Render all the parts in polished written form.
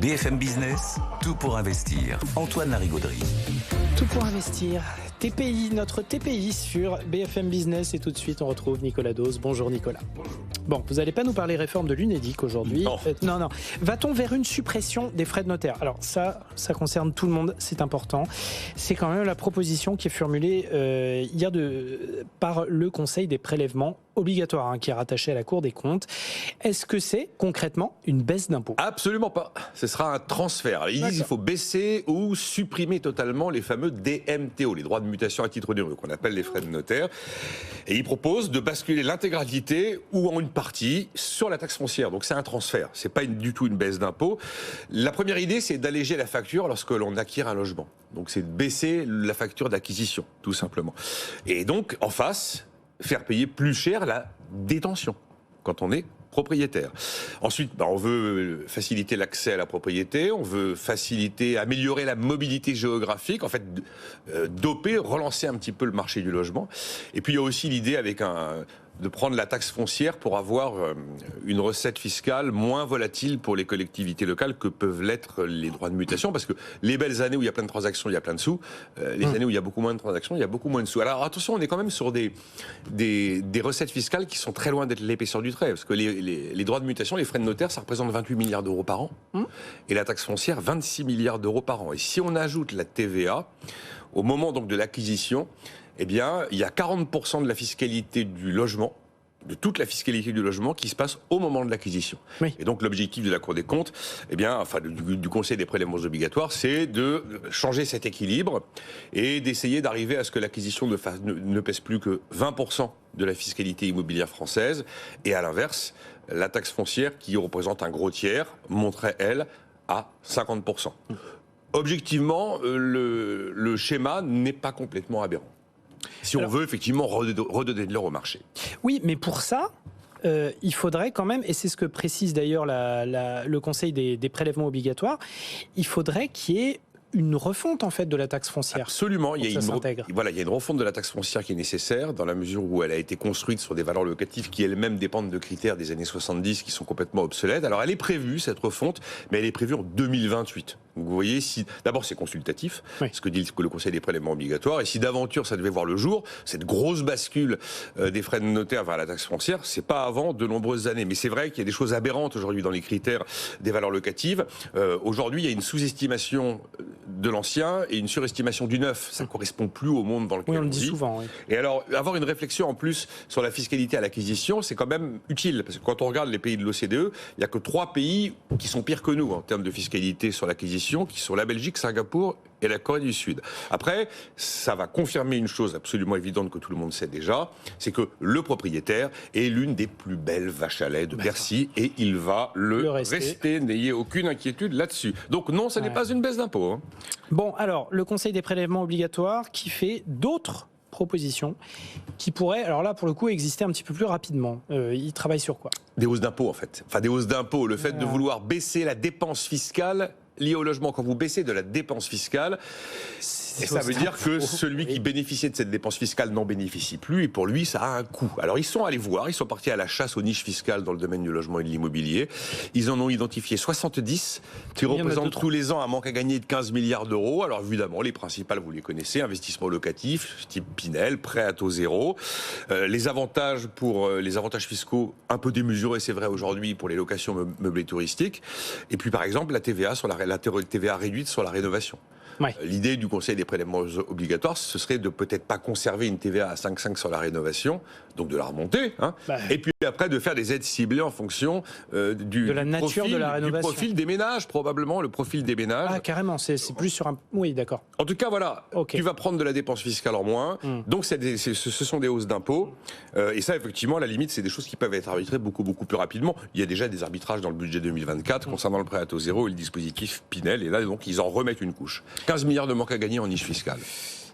BFM Business, tout pour investir. Antoine Larigauderie. Tout pour investir. TPI, notre TPI sur BFM Business. Et tout de suite, on retrouve Nicolas Dose. Bonjour Nicolas. Bon, vous n'allez pas nous parler réforme de l'Unédic aujourd'hui. Non. Va-t-on vers une suppression des frais de notaire? Alors ça concerne tout le monde, c'est important. C'est quand même la proposition qui est formulée hier par le Conseil des prélèvements obligatoires, qui est rattaché à la Cour des comptes. Est-ce que c'est concrètement une baisse d'impôts? Absolument pas. Ce sera un transfert. Ils disent qu'il faut baisser ou supprimer totalement les fameux DMTO, les droits de mutation à titre onéreux, qu'on appelle les frais de notaire. Et ils proposent de basculer l'intégralité ou en une partie sur la taxe foncière. Donc c'est un transfert. C'est pas du tout une baisse d'impôts. La première idée, c'est d'alléger la facture lorsque l'on acquiert un logement. Donc c'est de baisser la facture d'acquisition, tout simplement. Et donc, en face, faire payer plus cher la détention quand on est propriétaire. Ensuite, on veut faciliter l'accès à la propriété, on veut améliorer la mobilité géographique, en fait, doper, relancer un petit peu le marché du logement. Et puis il y a aussi l'idée de prendre la taxe foncière pour avoir une recette fiscale moins volatile pour les collectivités locales que peuvent l'être les droits de mutation, parce que les belles années où il y a plein de transactions, il y a plein de sous, les années où il y a beaucoup moins de transactions, il y a beaucoup moins de sous. Alors attention, on est quand même sur des recettes fiscales qui sont très loin d'être l'épaisseur du trait, parce que les droits de mutation, les frais de notaire, ça représente 28 milliards d'euros par an, et la taxe foncière, 26 milliards d'euros par an. Et si on ajoute la TVA, au moment donc de l'acquisition, eh bien, il y a 40% de la fiscalité du logement, de toute la fiscalité du logement qui se passe au moment de l'acquisition. Oui. Et donc l'objectif de la Cour des comptes, du Conseil des prélèvements obligatoires, c'est de changer cet équilibre et d'essayer d'arriver à ce que l'acquisition ne pèse plus que 20% de la fiscalité immobilière française, et à l'inverse, la taxe foncière, qui représente un gros tiers, monterait, elle, à 50%. Objectivement, le schéma n'est pas complètement aberrant. Si on veut effectivement redonner de l'or au marché. Oui, mais pour ça, il faudrait quand même, et c'est ce que précise d'ailleurs le Conseil des prélèvements obligatoires, il faudrait qu'il y ait une refonte en fait de la taxe foncière. Absolument, il y a une refonte de la taxe foncière qui est nécessaire dans la mesure où elle a été construite sur des valeurs locatives qui elles-mêmes dépendent de critères des années 70 qui sont complètement obsolètes. Alors elle est prévue, cette refonte, mais elle est prévue en 2028. Donc vous voyez, d'abord c'est consultatif, ce que dit le Conseil des prélèvements obligatoires, et si d'aventure ça devait voir le jour, cette grosse bascule des frais de notaire vers la taxe foncière, c'est pas avant de nombreuses années. Mais c'est vrai qu'il y a des choses aberrantes aujourd'hui dans les critères des valeurs locatives. Aujourd'hui, il y a une sous-estimation de l'ancien et une surestimation du neuf. Ça ne correspond plus au monde dans lequel on le dit souvent. Oui. Et alors, avoir une réflexion en plus sur la fiscalité à l'acquisition, c'est quand même utile. Parce que quand on regarde les pays de l'OCDE, il n'y a que 3 pays qui sont pires que nous en termes de fiscalité sur l'acquisition, qui sont la Belgique, Singapour et la Corée du Sud. Après, ça va confirmer une chose absolument évidente que tout le monde sait déjà, c'est que le propriétaire est l'une des plus belles vaches à lait de Bercy et il va le rester. N'ayez aucune inquiétude là-dessus. Donc non, ça n'est pas une baisse d'impôt. Bon, alors, le Conseil des prélèvements obligatoires qui fait d'autres propositions qui pourraient, alors là, pour le coup, exister un petit peu plus rapidement. Il travaille sur quoi? Des hausses d'impôts, en fait. Enfin, des hausses d'impôts. Le fait de vouloir baisser la dépense fiscale lié au logement. Quand vous baissez de la dépense fiscale, ça veut dire que celui qui bénéficiait de cette dépense fiscale n'en bénéficie plus, et pour lui, ça a un coût. Alors ils sont allés voir, ils sont partis à la chasse aux niches fiscales dans le domaine du logement et de l'immobilier. Ils en ont identifié 70, qui représentent tous les ans un manque à gagner de 15 milliards d'euros. Alors évidemment, les principales, vous les connaissez, investissement locatif, type Pinel, prêt à taux zéro. Les avantages fiscaux un peu démesurés, c'est vrai aujourd'hui, pour les locations meublées touristiques. Et puis par exemple, la TVA TVA réduite sur la rénovation. Ouais. L'idée du Conseil des prélèvements obligatoires, ce serait de peut-être pas conserver une TVA à 5,5 sur la rénovation, donc de la remonter, et puis après de faire des aides ciblées en fonction de la nature de la rénovation. Du profil des ménages, probablement, le profil des ménages. Ah, carrément, c'est plus sur un... Oui, d'accord. En tout cas, voilà, tu vas prendre de la dépense fiscale en moins, donc ce sont des hausses d'impôts, et ça, effectivement, à la limite, c'est des choses qui peuvent être arbitrées beaucoup plus rapidement. Il y a déjà des arbitrages dans le budget 2024 concernant le prêt à taux zéro et le dispositif Pinel, et là, donc, ils en remettent une couche. 15 milliards de manque à gagner en niche fiscale.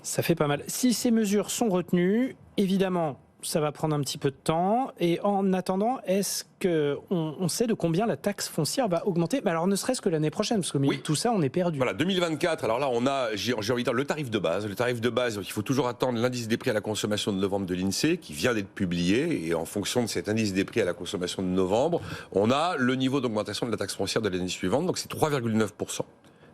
Ça fait pas mal. Si ces mesures sont retenues, évidemment, ça va prendre un petit peu de temps. Et en attendant, est-ce qu'on sait de combien la taxe foncière va augmenter? Alors, ne serait-ce que l'année prochaine, parce que tout ça, on est perdu. Voilà, 2024, alors là, on a, j'ai envie de dire, le tarif de base. Le tarif de base, il faut toujours attendre l'indice des prix à la consommation de novembre de l'INSEE, qui vient d'être publié. Et en fonction de cet indice des prix à la consommation de novembre, on a le niveau d'augmentation de la taxe foncière de l'année suivante. Donc, c'est 3,9%.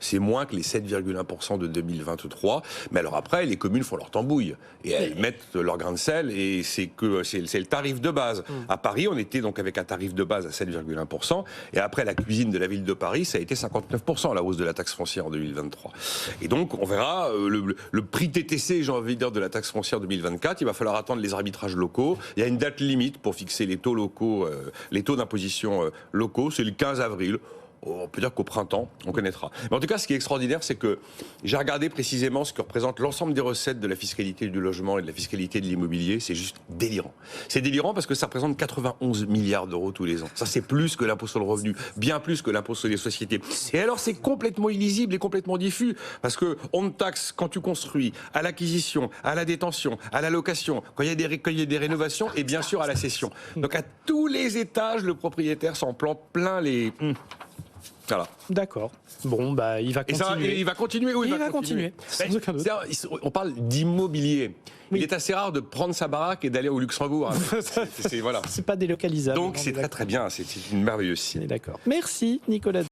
C'est moins que les 7,1% de 2023. Mais alors après, les communes font leur tambouille. Et elles mettent leur grain de sel. Et c'est le tarif de base. À Paris, on était donc avec un tarif de base à 7,1%. Et après, la cuisine de la ville de Paris, ça a été 59%, la hausse de la taxe foncière en 2023. Et donc, on verra le prix TTC, j'ai envie de dire, de la taxe foncière 2024. Il va falloir attendre les arbitrages locaux. Il y a une date limite pour fixer les taux locaux, les taux d'imposition locaux. C'est le 15 avril. On peut dire qu'au printemps, on connaîtra. Mais en tout cas, ce qui est extraordinaire, c'est que j'ai regardé précisément ce que représente l'ensemble des recettes de la fiscalité du logement et de la fiscalité de l'immobilier. C'est juste délirant. C'est délirant parce que ça représente 91 milliards d'euros tous les ans. Ça, c'est plus que l'impôt sur le revenu, bien plus que l'impôt sur les sociétés. Et alors, c'est complètement illisible et complètement diffus parce que on te taxe quand tu construis, à l'acquisition, à la détention, à la location, quand il y a des rénovations et bien sûr à la cession. Donc, à tous les étages, le propriétaire s'en plante plein les... Voilà. D'accord. Bon, bah, il va continuer. Il va continuer. Oui, il va continuer. Sans aucun doute. On parle d'immobilier. Oui. Il est assez rare de prendre sa baraque et d'aller au Luxembourg. Hein. C'est pas délocalisable. Donc c'est très très bien. C'est une merveilleuse signe. D'accord. Merci, Nicolas.